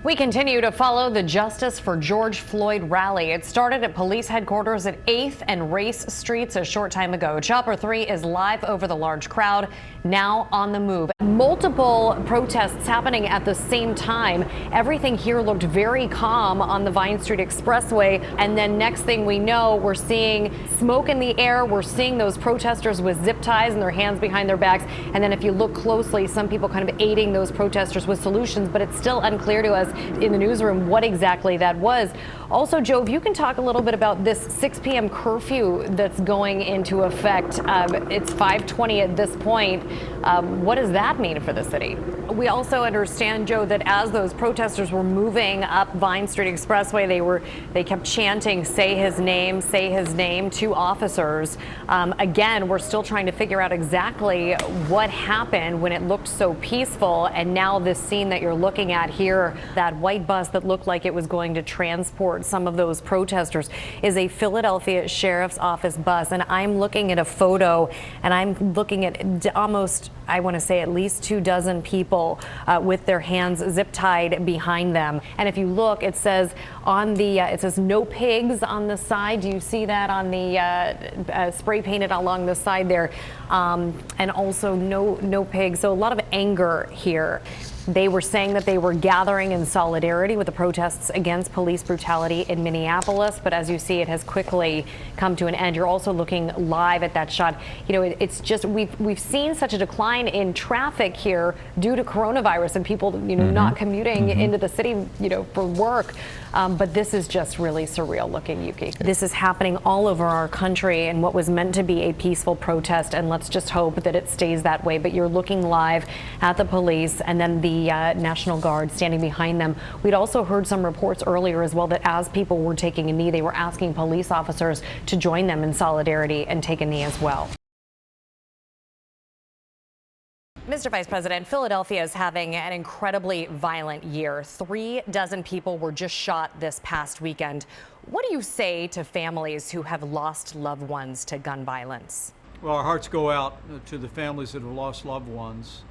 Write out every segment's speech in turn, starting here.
We continue to follow the Justice for George Floyd rally. It started at police headquarters at 8th and Race Streets a short time ago. Chopper 3 is live over the large crowd, now on the move. Multiple protests happening at the same time. Everything here looked very calm on the Vine Street Expressway. And then next thing we know, we're seeing smoke in the air. We're seeing those protesters with zip ties and their hands behind their backs. And then if you look closely, some people kind of aiding those protesters with solutions, but it's still unclear to us in the newsroom what exactly that was. Also, Joe, if you can talk a little bit about this 6 p.m. curfew that's going into effect. It's 5:20 at this point. What does that mean for the city? We also understand, Joe, that as those protesters were moving up Vine Street Expressway, they kept chanting, say his name," to officers. Again, we're still trying to figure out exactly what happened when it looked so peaceful. And now this scene that you're looking at here, that white bus that looked like it was going to transport some of those protesters, is a Philadelphia Sheriff's Office bus. And I'm looking at a photo, and I'm looking at almost, I want to say, at least 24 people with their hands zip tied behind them. And if you look, it says on the it says "No pigs" on the side. Do you see that on the spray painted along the side there? And also no pigs. So a lot of anger here. They were saying that they were gathering in solidarity with the protests against police brutality in Minneapolis. But as you see, it has quickly come to an end. You're also looking live at that shot. You know, it's just we've seen such a decline in traffic here due to coronavirus and people, not commuting into the city, for work. But this is just really surreal looking, Yuki. This is happening all over our country in what was meant to be a peaceful protest. And let's just hope that it stays that way. But you're looking live at the police and then the National Guard standing behind them. We'd also heard some reports earlier as well that as people were taking a knee, they were asking police officers to join them in solidarity and take a knee as well. Mr. Vice President, Philadelphia is having an incredibly violent year. 36 people were just shot this past weekend. What do you say to families who have lost loved ones to gun violence? Well, our hearts go out to the families that have lost loved ones.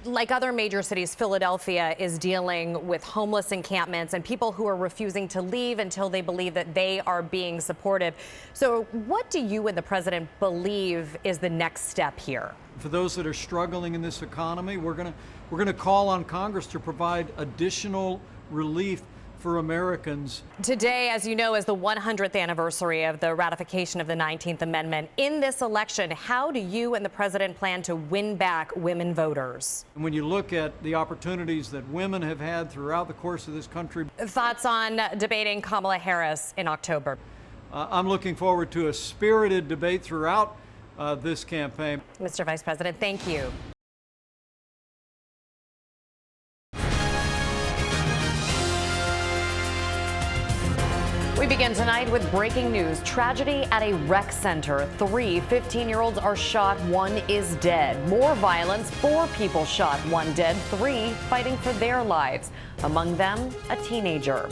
Like other major cities, Philadelphia is dealing with homeless encampments and people who are refusing to leave until they believe that they are being supported. So what do you and the president believe is the next step here? For those that are struggling in this economy, we're going to call on Congress to provide additional relief for Americans. Today, as you know, is the 100th anniversary of the ratification of the 19th Amendment. In this election, how do you and the president plan to win back women voters? And when you look at the opportunities that women have had throughout the course of this country. Thoughts on debating Kamala Harris in October? I'm looking forward to a spirited debate throughout this campaign. Mr. Vice President, thank you. We begin tonight with breaking news. Tragedy at a rec center. 3 15-year-olds are shot. 1 is dead. More violence. 4 people shot. 1 dead. 3 fighting for their lives. Among them, a teenager.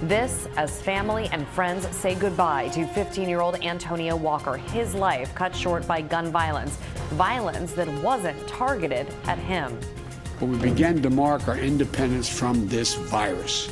This as family and friends say goodbye to 15-year-old Antonio Walker. His life cut short by gun violence. Violence that wasn't targeted at him. We began to mark our independence from this virus.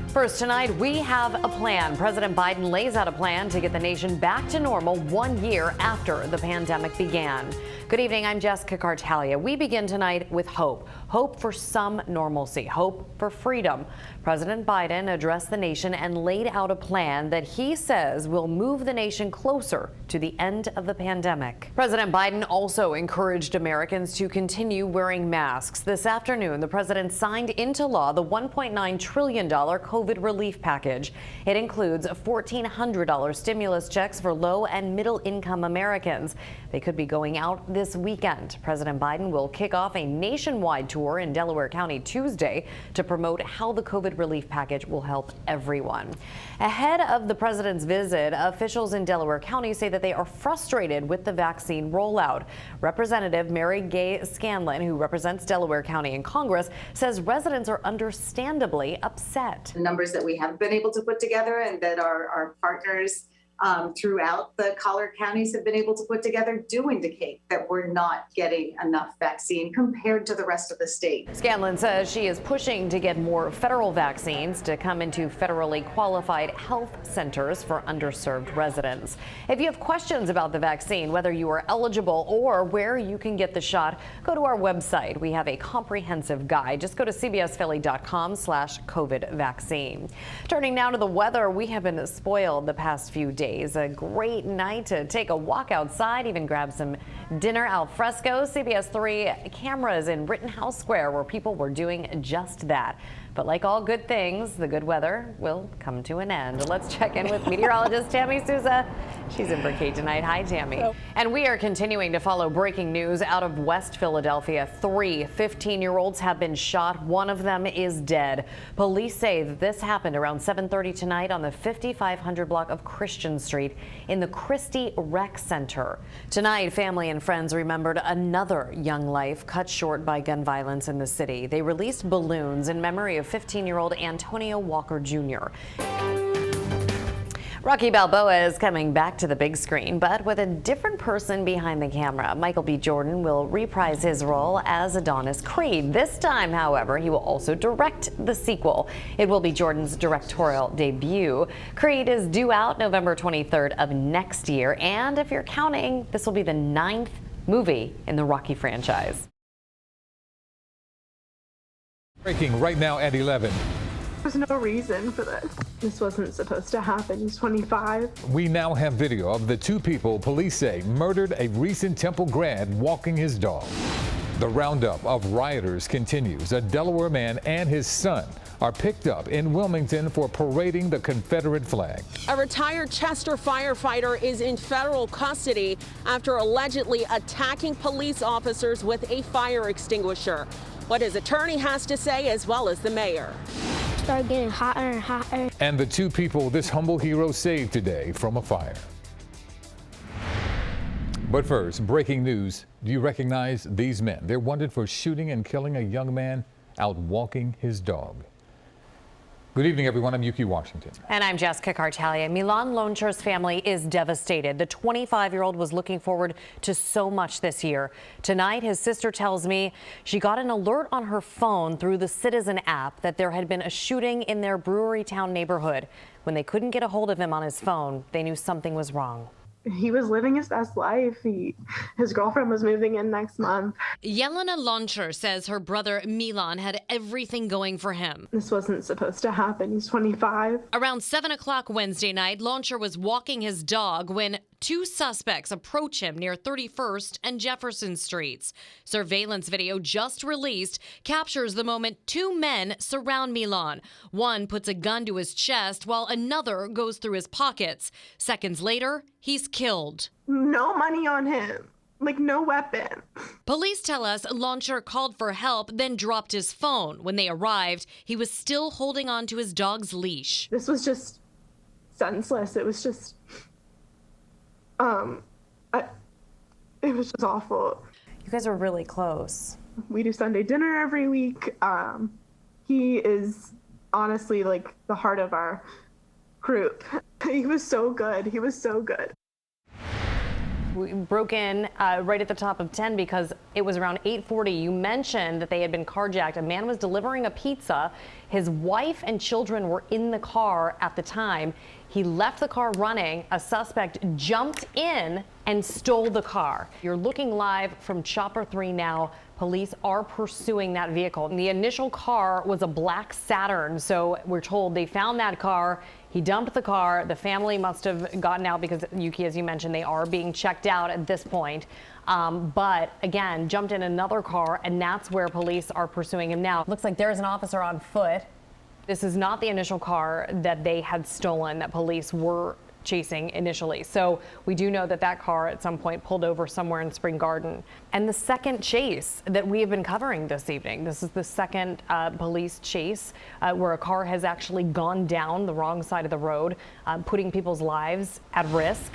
First tonight, we have a plan. President Biden lays out a plan to get the nation back to normal 1 year after the pandemic began. Good evening, I'm Jess Kartalija. We begin tonight with hope. Hope for some normalcy. Hope for freedom. President Biden addressed the nation and laid out a plan that he says will move the nation closer to the end of the pandemic. President Biden also encouraged Americans to continue wearing masks. This afternoon, the president signed into law the $1.9 trillion COVID relief package. It includes $1,400 stimulus checks for low and middle income Americans. They could be going out this weekend. President Biden will kick off a nationwide tour in Delaware County Tuesday to promote how the COVID relief package will help everyone. Ahead of the president's visit, officials in Delaware County say that they are frustrated with the vaccine rollout. Representative Mary Gay Scanlon, who represents Delaware County in Congress, says residents are understandably upset. The numbers that we have been able to put together and that our partners throughout the collar counties have been able to put together do indicate that we're not getting enough vaccine compared to the rest of the state. Scanlon says she is pushing to get more federal vaccines to come into federally qualified health centers for underserved residents. If you have questions about the vaccine, whether you are eligible or where you can get the shot, go to our website. We have a comprehensive guide. Just go to cbsphilly.com/COVID vaccine. Turning now to the weather, we have been spoiled the past few days. A great night to take a walk outside, even grab some dinner al fresco. CBS 3 cameras in Rittenhouse Square where people were doing just that. But like all good things, the good weather will come to an end. Let's check in with meteorologist Tammy Souza. She's in for Kate tonight. Hi, Tammy. Hello. And we are continuing to follow breaking news out of West Philadelphia. 3 15-year-olds have been shot. One of them is dead. Police say that this happened around 7:30 tonight on the 5500 block of Christian Street in the Christie Rec Center. Tonight, family and friends remembered another young life cut short by gun violence in the city. They released balloons in memory of 15-year-old Antonio Walker Jr. Rocky Balboa is coming back to the big screen, but with a different person behind the camera. Michael B. Jordan will reprise his role as Adonis Creed. This time, however, he will also direct the sequel. It will be Jordan's directorial debut. Creed is due out November 23rd of next year, and if you're counting, this will be the 9th movie in the Rocky franchise. Breaking right now at 11. There's no reason for this. This wasn't supposed to happen. He's 25. We now have video of the 2 people police say murdered a recent Temple grad walking his dog. The roundup of rioters continues. A Delaware man and his son are picked up in Wilmington for parading the Confederate flag. A retired Chester firefighter is in federal custody after allegedly attacking police officers with a fire extinguisher. What his attorney has to say, as well as the mayor. Started getting hotter and hotter. And the 2 people this humble hero saved today from a fire. But first, breaking news. Do you recognize these men? They're wanted for shooting and killing a young man out walking his dog. Good evening, everyone. I'm Yuki Washington. And I'm Jess Kartalija. Milan Loncher's family is devastated. The 25-year-old was looking forward to so much this year. Tonight, his sister tells me she got an alert on her phone through the Citizen app that there had been a shooting in their Brewerytown neighborhood. When they couldn't get a hold of him on his phone, they knew something was wrong. He was living his best life. His girlfriend was moving in next month. Yelena Loncher says her brother Milan had everything going for him. This wasn't supposed to happen. He's 25. Around 7 o'clock Wednesday night, Loncher was walking his dog when 2 suspects approach him near 31st and Jefferson Streets. Surveillance video just released captures the moment 2 men surround Milan. One puts a gun to his chest while another goes through his pockets. Seconds later, he's killed. No money on him. Like, no weapon. Police tell us Loncher called for help, then dropped his phone. When they arrived, he was still holding on to his dog's leash. This was just senseless. It was just, it was just awful. You guys are really close. We do Sunday dinner every week. He is honestly like the heart of our group. He was so good. He was so good. We broke in right at the top of 10 because it was around 8:40. You mentioned that they had been carjacked. A man was delivering a pizza. His wife and children were in the car at the time. He left the car running. A suspect jumped in and stole the car. You're looking live from Chopper 3 now. Police are pursuing that vehicle. And the initial car was a black Saturn, so we're told they found that car. He dumped the car. The family must have gotten out because, Yuki, as you mentioned, they are being checked out at this point. But again, jumped in another car, and that's where police are pursuing him now. Looks like there's an officer on foot. This is not the initial car that they had stolen that police were chasing initially. So we do know that that car at some point pulled over somewhere in Spring Garden. And the second chase that we have been covering this evening, this is the second police chase where a car has actually gone down the wrong side of the road, putting people's lives at risk.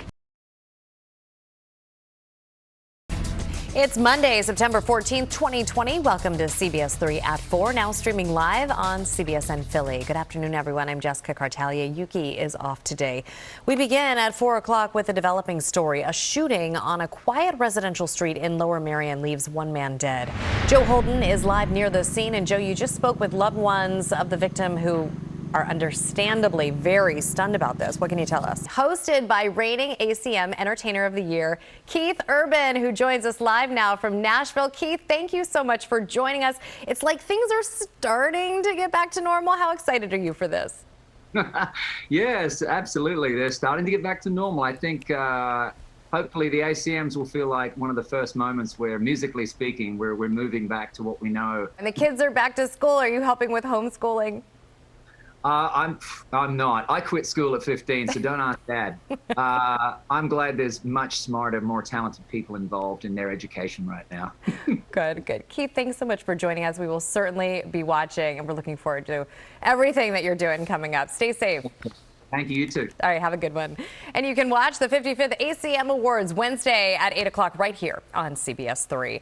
It's Monday, September 14th, 2020. Welcome to CBS 3 at 4, now streaming live on CBSN Philly. Good afternoon, everyone. I'm Jessica Kartalija. Yuki is off today. We begin at 4 o'clock with a developing story. A shooting on a quiet residential street in Lower Merion leaves one man dead. Joe Holden is live near the scene. And Joe, you just spoke with loved ones of the victim who are understandably very stunned about this. What can you tell us? Hosted by reigning ACM Entertainer of the Year, Keith Urban, who joins us live now from Nashville. Keith, thank you so much for joining us. It's like things are starting to get back to normal. How excited are you for this? Yes, absolutely. They're starting to get back to normal. I think hopefully the ACMs will feel like one of the first moments where, musically speaking, we're moving back to what we know. And the kids are back to school. Are you helping with homeschooling? I'm not. I quit school at 15, so don't ask Dad. I'm glad there's much smarter, more talented people involved in their education right now. Good, good. Keith, thanks so much for joining us. We will certainly be watching, and we're looking forward to everything that you're doing coming up. Stay safe. Thank you, you too. All right, have a good one. And you can watch the 55th ACM Awards Wednesday at 8 o'clock right here on CBS 3.